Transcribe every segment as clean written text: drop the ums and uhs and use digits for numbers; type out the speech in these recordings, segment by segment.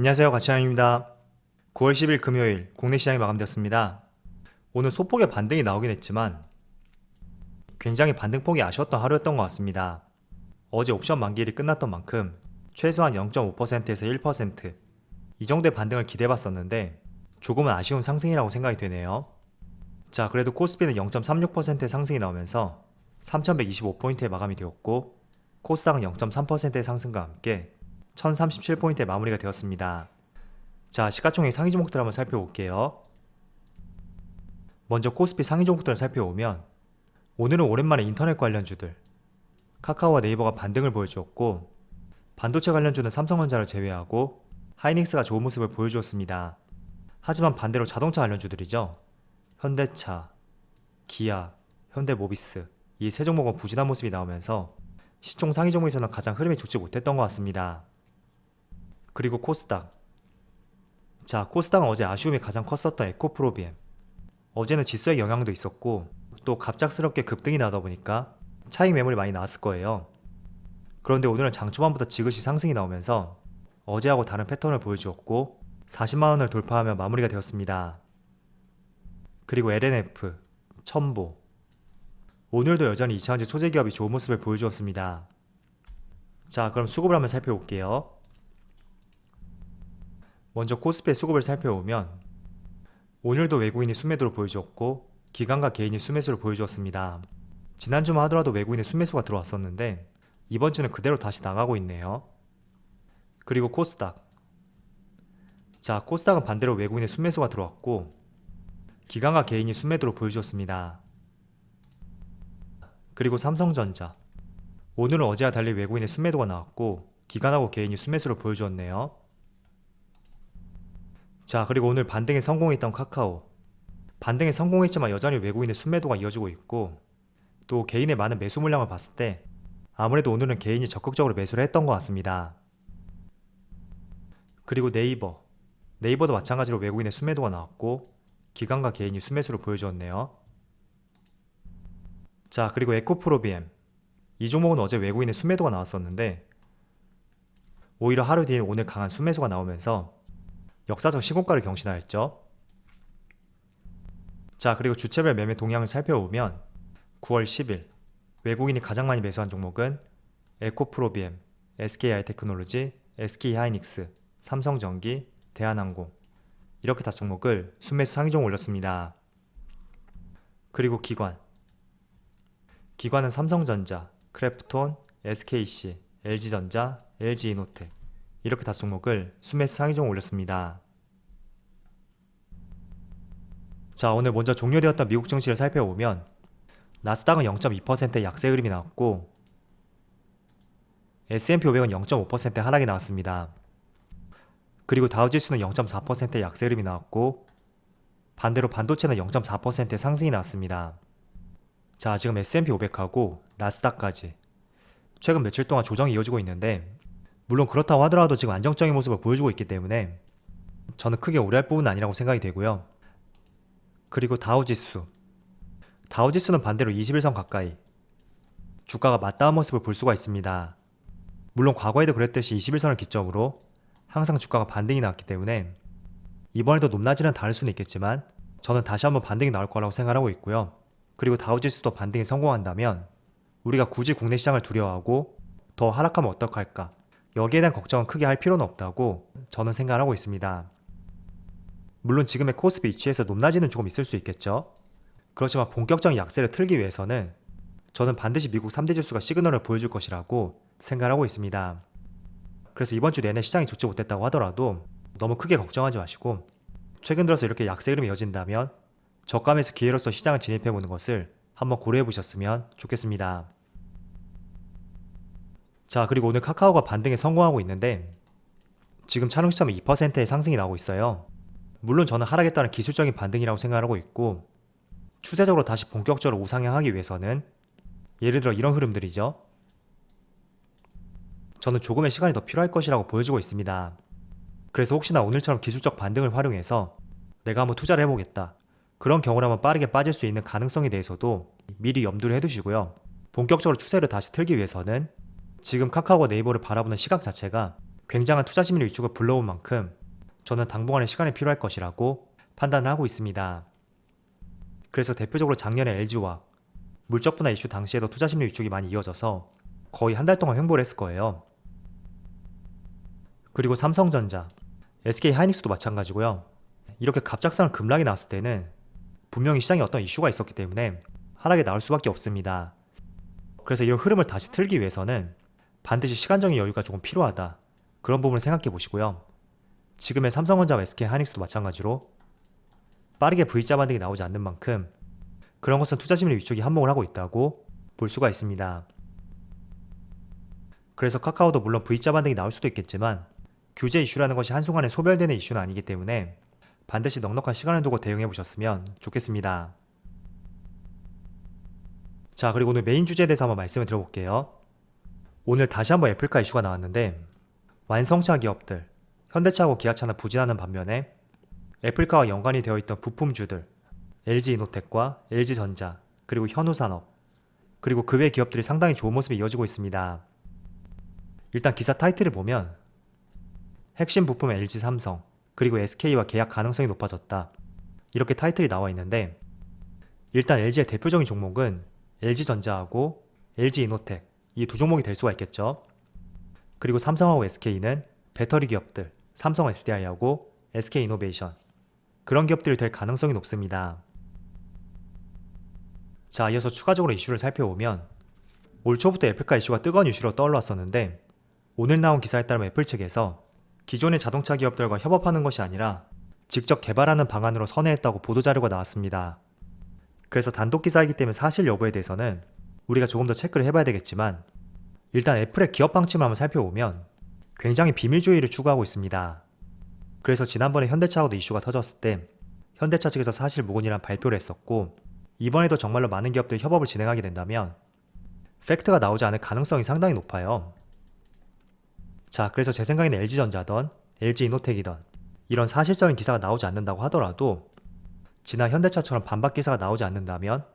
안녕하세요, 가치환입니다. 9월 10일 금요일 국내 시장이 마감되었습니다. 오늘 소폭의 반등이 나오긴 했지만 굉장히 반등폭이 아쉬웠던 하루였던 것 같습니다. 어제 옵션 만기일이 끝났던 만큼 최소한 0.5%에서 1%, 이 정도의 반등을 기대해봤었는데 조금은 아쉬운 상승이라고 생각이 되네요. 자, 그래도 코스피는 0.36%의 상승이 나오면서 3125포인트에 마감이 되었고, 코스닥은 0.3%의 상승과 함께 1037포인트에 마무리가 되었습니다. 자, 시가총액 상위 종목들 한번 살펴볼게요. 먼저 코스피 상위 종목들을 살펴보면 오늘은 오랜만에 인터넷 관련주들, 카카오와 네이버가 반등을 보여주었고, 반도체 관련주는 삼성전자를 제외하고 하이닉스가 좋은 모습을 보여주었습니다. 하지만 반대로 자동차 관련주들이죠, 현대차, 기아, 현대모비스, 이 세 종목은 부진한 모습이 나오면서 시총 상위 종목에서는 가장 흐름이 좋지 못했던 것 같습니다. 그리고 코스닥. 자, 코스닥은 어제 아쉬움이 가장 컸었던 에코프로비엠. 어제는 지수의 영향도 있었고 또 갑작스럽게 급등이 나다 보니까 차익 매물이 많이 나왔을 거예요. 그런데 오늘은 장 초반부터 지그시 상승이 나오면서 어제하고 다른 패턴을 보여주었고 40만원을 돌파하며 마무리가 되었습니다. 그리고 LNF, 첨보. 오늘도 여전히 2차전지 소재기업이 좋은 모습을 보여주었습니다. 자, 그럼 수급을 한번 살펴볼게요. 먼저 코스피의 수급을 살펴보면 오늘도 외국인이 순매도를 보여주었고 기관과 개인이 순매수를 보여주었습니다. 지난주만 하더라도 외국인의 순매수가 들어왔었는데 이번 주는 그대로 다시 나가고 있네요. 그리고 코스닥. 자, 코스닥은 반대로 외국인의 순매수가 들어왔고 기관과 개인이 순매도를 보여주었습니다. 그리고 삼성전자. 오늘은 어제와 달리 외국인의 순매도가 나왔고 기관하고 개인이 순매수를 보여주었네요. 자, 그리고 오늘 반등에 성공했던 카카오. 반등에 성공했지만 여전히 외국인의 순매도가 이어지고 있고 또 개인의 많은 매수 물량을 봤을 때 아무래도 오늘은 개인이 적극적으로 매수를 했던 것 같습니다. 그리고 네이버. 네이버도 마찬가지로 외국인의 순매도가 나왔고 기관과 개인이 순매수를 보여주었네요. 자, 그리고 에코프로비엠. 이 종목은 어제 외국인의 순매도가 나왔었는데 오히려 하루 뒤에 오늘 강한 순매수가 나오면서 역사적 신고가를 경신하였죠. 자, 그리고 주체별 매매 동향을 살펴보면 9월 10일 외국인이 가장 많이 매수한 종목은 에코프로비엠, SK하이테크놀로지, SK하이닉스, 삼성전기, 대한항공, 이렇게 5종목을 순매수 상위종 올렸습니다. 그리고 기관은 삼성전자, 크래프톤, SKC, LG전자, LG이노텍, 이렇게 5종목을 순매수 상위종 올렸습니다. 자, 오늘 먼저 종료되었던 미국 증시를 살펴보면 나스닥은 0.2%의 약세 흐름이 나왔고 S&P 500은 0.5%의 하락이 나왔습니다. 그리고 다우지수는 0.4%의 약세 흐름이 나왔고 반대로 반도체는 0.4%의 상승이 나왔습니다. 자, 지금 S&P 500하고 나스닥까지 최근 며칠 동안 조정이 이어지고 있는데 물론 그렇다고 하더라도 지금 안정적인 모습을 보여주고 있기 때문에 저는 크게 우려할 부분은 아니라고 생각이 되고요. 그리고 다우지수는 반대로 21선 가까이 주가가 맞닿은 모습을 볼 수가 있습니다. 물론 과거에도 그랬듯이 21선을 기점으로 항상 주가가 반등이 나왔기 때문에 이번에도 높낮이는 다를 수는 있겠지만 저는 다시 한번 반등이 나올 거라고 생각하고 있고요. 그리고 다우지수도 반등에 성공한다면 우리가 굳이 국내 시장을 두려워하고 더 하락하면 어떡할까, 여기에 대한 걱정은 크게 할 필요는 없다고 저는 생각하고 있습니다. 물론 지금의 코스피 위치에서 높낮이는 조금 있을 수 있겠죠. 그렇지만 본격적인 약세를 틀기 위해서는 저는 반드시 미국 3대 지수가 시그널을 보여줄 것이라고 생각하고 있습니다. 그래서 이번 주 내내 시장이 좋지 못했다고 하더라도 너무 크게 걱정하지 마시고 최근 들어서 이렇게 약세 흐름이 이어진다면 저감에서 기회로서 시장을 진입해보는 것을 한번 고려해보셨으면 좋겠습니다. 자, 그리고 오늘 카카오가 반등에 성공하고 있는데 지금 차롱 시점에 2%의 상승이 나오고 있어요. 물론 저는 하락에 따른 기술적인 반등이라고 생각하고 있고 추세적으로 다시 본격적으로 우상향하기 위해서는 예를 들어 이런 흐름들이죠. 저는 조금의 시간이 더 필요할 것이라고 보여주고 있습니다. 그래서 혹시나 오늘처럼 기술적 반등을 활용해서 내가 한번 투자를 해보겠다, 그런 경우라면 빠르게 빠질 수 있는 가능성에 대해서도 미리 염두를 해두시고요. 본격적으로 추세를 다시 틀기 위해서는 지금 카카오와 네이버를 바라보는 시각 자체가 굉장한 투자 심리 위축을 불러온 만큼 저는 당분간의 시간이 필요할 것이라고 판단을 하고 있습니다. 그래서 대표적으로 작년에 LG화학, 물적 분할 이슈 당시에도 투자 심리 위축이 많이 이어져서 거의 한 달 동안 횡보를 했을 거예요. 그리고 삼성전자, SK하이닉스도 마찬가지고요. 이렇게 갑작스러운 급락이 나왔을 때는 분명히 시장에 어떤 이슈가 있었기 때문에 하락이 나올 수밖에 없습니다. 그래서 이런 흐름을 다시 틀기 위해서는 반드시 시간적인 여유가 조금 필요하다. 그런 부분을 생각해 보시고요. 지금의 삼성전자와 SK하이닉스도 마찬가지로 빠르게 V자 반등이 나오지 않는 만큼 그런 것은 투자심리 위축이 한몫을 하고 있다고 볼 수가 있습니다. 그래서 카카오도 물론 V자 반등이 나올 수도 있겠지만 규제 이슈라는 것이 한순간에 소멸되는 이슈는 아니기 때문에 반드시 넉넉한 시간을 두고 대응해 보셨으면 좋겠습니다. 자, 그리고 오늘 메인 주제에 대해서 한번 말씀을 드려볼게요. 오늘 다시 한번 애플카 이슈가 나왔는데 완성차 기업들, 현대차하고 기아차는 부진하는 반면에 애플카와 연관이 되어 있던 부품주들, LG이노텍과 LG전자, 그리고 현우산업, 그리고 그 외 기업들이 상당히 좋은 모습이 이어지고 있습니다. 일단 기사 타이틀을 보면 핵심 부품 LG삼성, 그리고 SK와 계약 가능성이 높아졌다. 이렇게 타이틀이 나와 있는데 일단 LG의 대표적인 종목은 LG전자하고 LG이노텍 이 두 종목이 될 수가 있겠죠. 그리고 삼성하고 SK는 배터리 기업들, 삼성 SDI하고 SK이노베이션 그런 기업들이 될 가능성이 높습니다. 자, 이어서 추가적으로 이슈를 살펴보면 올 초부터 애플카 이슈가 뜨거운 이슈로 떠올랐었는데 오늘 나온 기사에 따르면 애플 측에서 기존의 자동차 기업들과 협업하는 것이 아니라 직접 개발하는 방안으로 선회했다고 보도자료가 나왔습니다. 그래서 단독 기사이기 때문에 사실 여부에 대해서는 우리가 조금 더 체크를 해봐야 되겠지만 일단 애플의 기업 방침을 한번 살펴보면 굉장히 비밀주의를 추구하고 있습니다. 그래서 지난번에 현대차하고도 이슈가 터졌을 때 현대차 측에서 사실 무근이란 발표를 했었고 이번에도 정말로 많은 기업들이 협업을 진행하게 된다면 팩트가 나오지 않을 가능성이 상당히 높아요. 자, 그래서 제 생각에는 LG전자든 LG이노텍이든 이런 사실적인 기사가 나오지 않는다고 하더라도 지난 현대차처럼 반박 기사가 나오지 않는다면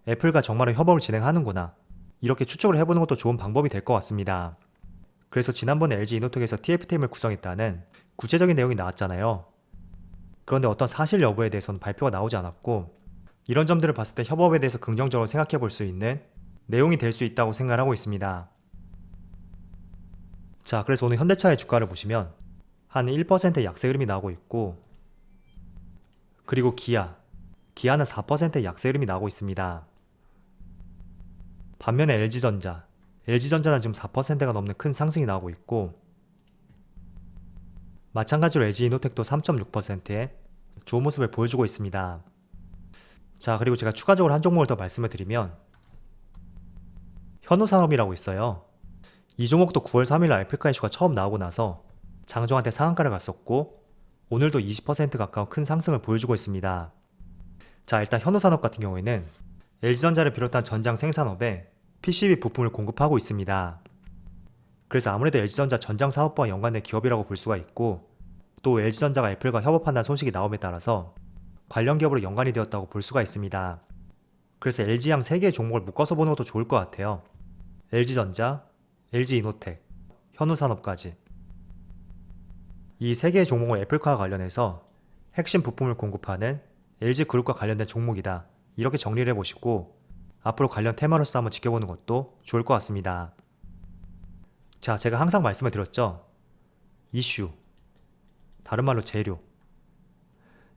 애플과 정말로 협업을 진행하는구나 이렇게 추측을 해보는 것도 좋은 방법이 될 것 같습니다. 그래서 지난번에 LG이노텍에서 TF팀을 구성했다는 구체적인 내용이 나왔잖아요. 그런데 어떤 사실 여부에 대해서는 발표가 나오지 않았고 이런 점들을 봤을 때 협업에 대해서 긍정적으로 생각해 볼 수 있는 내용이 될 수 있다고 생각하고 있습니다. 자, 그래서 오늘 현대차의 주가를 보시면 한 1%의 약세 흐름이 나오고 있고 그리고 기아는 4%의 약세 흐름이 나오고 있습니다. 반면에 LG전자는 지금 4%가 넘는 큰 상승이 나오고 있고 마찬가지로 LG이노텍도 3.6%의 좋은 모습을 보여주고 있습니다. 자, 그리고 제가 추가적으로 한 종목을 더 말씀을 드리면 현우산업이라고 있어요. 이 종목도 9월 3일날 애플카 이슈가 처음 나오고 나서 장중한테 상한가를 갔었고 오늘도 20% 가까운 큰 상승을 보여주고 있습니다. 자, 일단 현우산업 같은 경우에는 LG전자를 비롯한 전장 생산업에 PCB 부품을 공급하고 있습니다. 그래서 아무래도 LG전자 전장 사업부와 연관된 기업이라고 볼 수가 있고 또 LG전자가 애플과 협업한다는 소식이 나옴에 따라서 관련 기업으로 연관이 되었다고 볼 수가 있습니다. 그래서 LG양 3개의 종목을 묶어서 보는 것도 좋을 것 같아요. LG전자, LG이노텍, 현우산업까지 이 3개의 종목을 애플카와 관련해서 핵심 부품을 공급하는 LG그룹과 관련된 종목이다 이렇게 정리를 해보시고 앞으로 관련 테마로서 한번 지켜보는 것도 좋을 것 같습니다. 자, 제가 항상 말씀을 드렸죠. 이슈, 다른 말로 재료,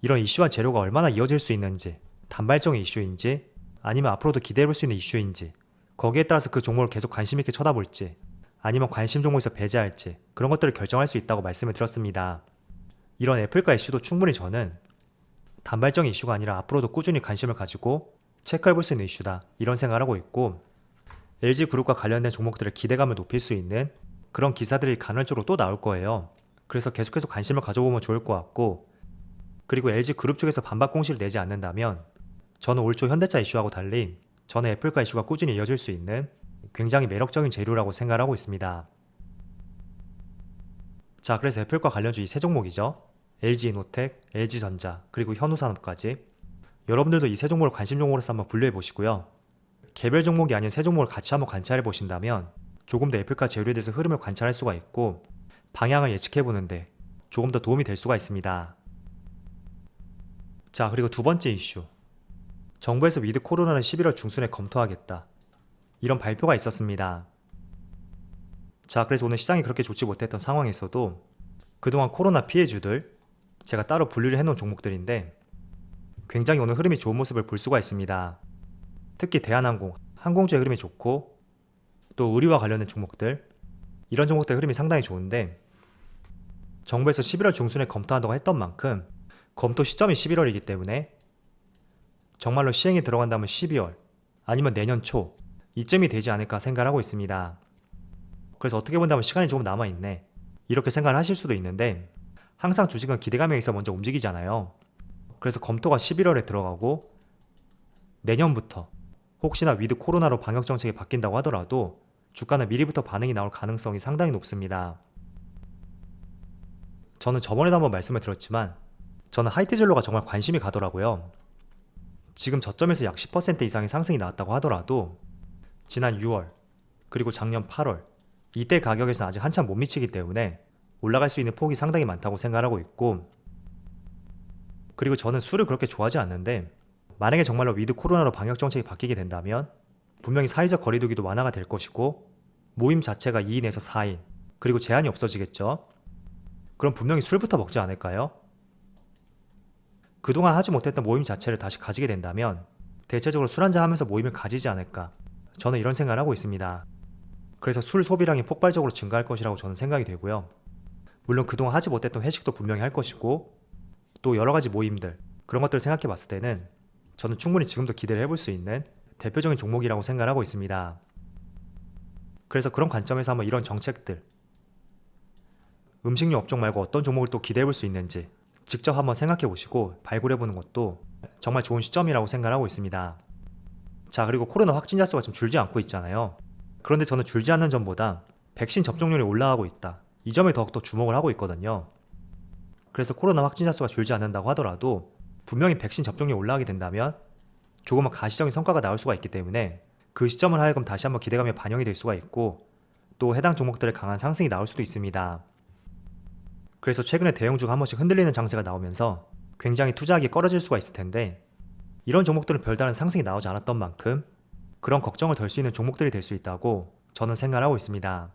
이런 이슈와 재료가 얼마나 이어질 수 있는지, 단발적인 이슈인지 아니면 앞으로도 기대해볼 수 있는 이슈인지 거기에 따라서 그 종목을 계속 관심 있게 쳐다볼지 아니면 관심 종목에서 배제할지 그런 것들을 결정할 수 있다고 말씀을 드렸습니다. 이런 애플과 이슈도 충분히 저는 단발적인 이슈가 아니라 앞으로도 꾸준히 관심을 가지고 체크해볼 수 있는 이슈다 이런 생각을 하고 있고 LG그룹과 관련된 종목들의 기대감을 높일 수 있는 그런 기사들이 간헐적으로 또 나올 거예요. 그래서 계속해서 관심을 가져보면 좋을 것 같고 그리고 LG그룹 쪽에서 반박 공시를 내지 않는다면 저는 올 초 현대차 이슈하고 달리 저는 애플과 이슈가 꾸준히 이어질 수 있는 굉장히 매력적인 재료라고 생각하고 있습니다. 자, 그래서 애플과 관련주 이 세 종목이죠. LG이노텍, LG전자, 그리고 현우산업까지 여러분들도 이 세 종목을 관심 종목으로서 한번 분류해 보시고요. 개별 종목이 아닌 세 종목을 같이 한번 관찰해 보신다면 조금 더 애플과 재료에 대해서 흐름을 관찰할 수가 있고 방향을 예측해보는데 조금 더 도움이 될 수가 있습니다. 자, 그리고 두 번째 이슈. 정부에서 위드 코로나를 11월 중순에 검토하겠다. 이런 발표가 있었습니다. 자, 그래서 오늘 시장이 그렇게 좋지 못했던 상황에서도 그동안 코로나 피해주들, 제가 따로 분류를 해놓은 종목들인데 굉장히 오늘 흐름이 좋은 모습을 볼 수가 있습니다. 특히 대한항공, 항공주의 흐름이 좋고 또 의류와 관련된 종목들, 이런 종목들의 흐름이 상당히 좋은데 정부에서 11월 중순에 검토한다고 했던 만큼 검토 시점이 11월이기 때문에 정말로 시행이 들어간다면 12월 아니면 내년 초 이쯤이 되지 않을까 생각을 하고 있습니다. 그래서 어떻게 본다면 시간이 조금 남아있네, 이렇게 생각을 하실 수도 있는데 항상 주식은 기대감에 의해서 먼저 움직이잖아요. 그래서 검토가 11월에 들어가고 내년부터 혹시나 위드 코로나로 방역정책이 바뀐다고 하더라도 주가는 미리부터 반응이 나올 가능성이 상당히 높습니다. 저는 저번에도 한번 말씀을 드렸지만 저는 하이트젤로가 정말 관심이 가더라고요. 지금 저점에서 약 10% 이상의 상승이 나왔다고 하더라도 지난 6월 그리고 작년 8월 이때 가격에서는 아직 한참 못 미치기 때문에 올라갈 수 있는 폭이 상당히 많다고 생각하고 있고, 그리고 저는 술을 그렇게 좋아하지 않는데 만약에 정말로 위드 코로나로 방역정책이 바뀌게 된다면 분명히 사회적 거리두기도 완화가 될 것이고 모임 자체가 2인에서 4인 그리고 제한이 없어지겠죠. 그럼 분명히 술부터 먹지 않을까요? 그동안 하지 못했던 모임 자체를 다시 가지게 된다면 대체적으로 술 한잔 하면서 모임을 가지지 않을까, 저는 이런 생각을 하고 있습니다. 그래서 술 소비량이 폭발적으로 증가할 것이라고 저는 생각이 되고요. 물론 그동안 하지 못했던 회식도 분명히 할 것이고 또 여러가지 모임들, 그런 것들을 생각해 봤을 때는 저는 충분히 지금도 기대를 해볼 수 있는 대표적인 종목이라고 생각을 하고 있습니다. 그래서 그런 관점에서 한번 이런 정책들, 음식료 업종 말고 어떤 종목을 또 기대해 볼 수 있는지 직접 한번 생각해 보시고 발굴해 보는 것도 정말 좋은 시점이라고 생각을 하고 있습니다. 자, 그리고 코로나 확진자 수가 지금 줄지 않고 있잖아요. 그런데 저는 줄지 않는 점보다 백신 접종률이 올라가고 있다, 이 점에 더욱더 주목을 하고 있거든요. 그래서 코로나 확진자 수가 줄지 않는다고 하더라도 분명히 백신 접종률이 올라가게 된다면 조금은 가시적인 성과가 나올 수가 있기 때문에 그 시점을 하여금 다시 한번 기대감에 반영이 될 수가 있고 또 해당 종목들의 강한 상승이 나올 수도 있습니다. 그래서 최근에 대형주가 한 번씩 흔들리는 장세가 나오면서 굉장히 투자하기 꺼려질 수가 있을 텐데 이런 종목들은 별다른 상승이 나오지 않았던 만큼 그런 걱정을 덜 수 있는 종목들이 될 수 있다고 저는 생각을 하고 있습니다.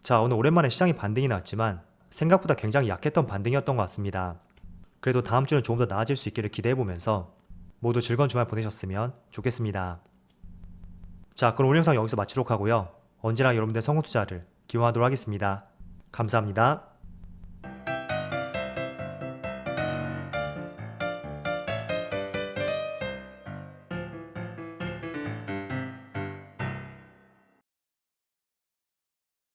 자, 오늘 오랜만에 시장이 반등이 나왔지만 생각보다 굉장히 약했던 반등이었던 것 같습니다. 그래도 다음 주는 조금 더 나아질 수 있기를 기대해보면서 모두 즐거운 주말 보내셨으면 좋겠습니다. 자, 그럼 오늘 영상 여기서 마치도록 하고요. 언제나 여러분들의 성공 투자를 기원하도록 하겠습니다. 감사합니다.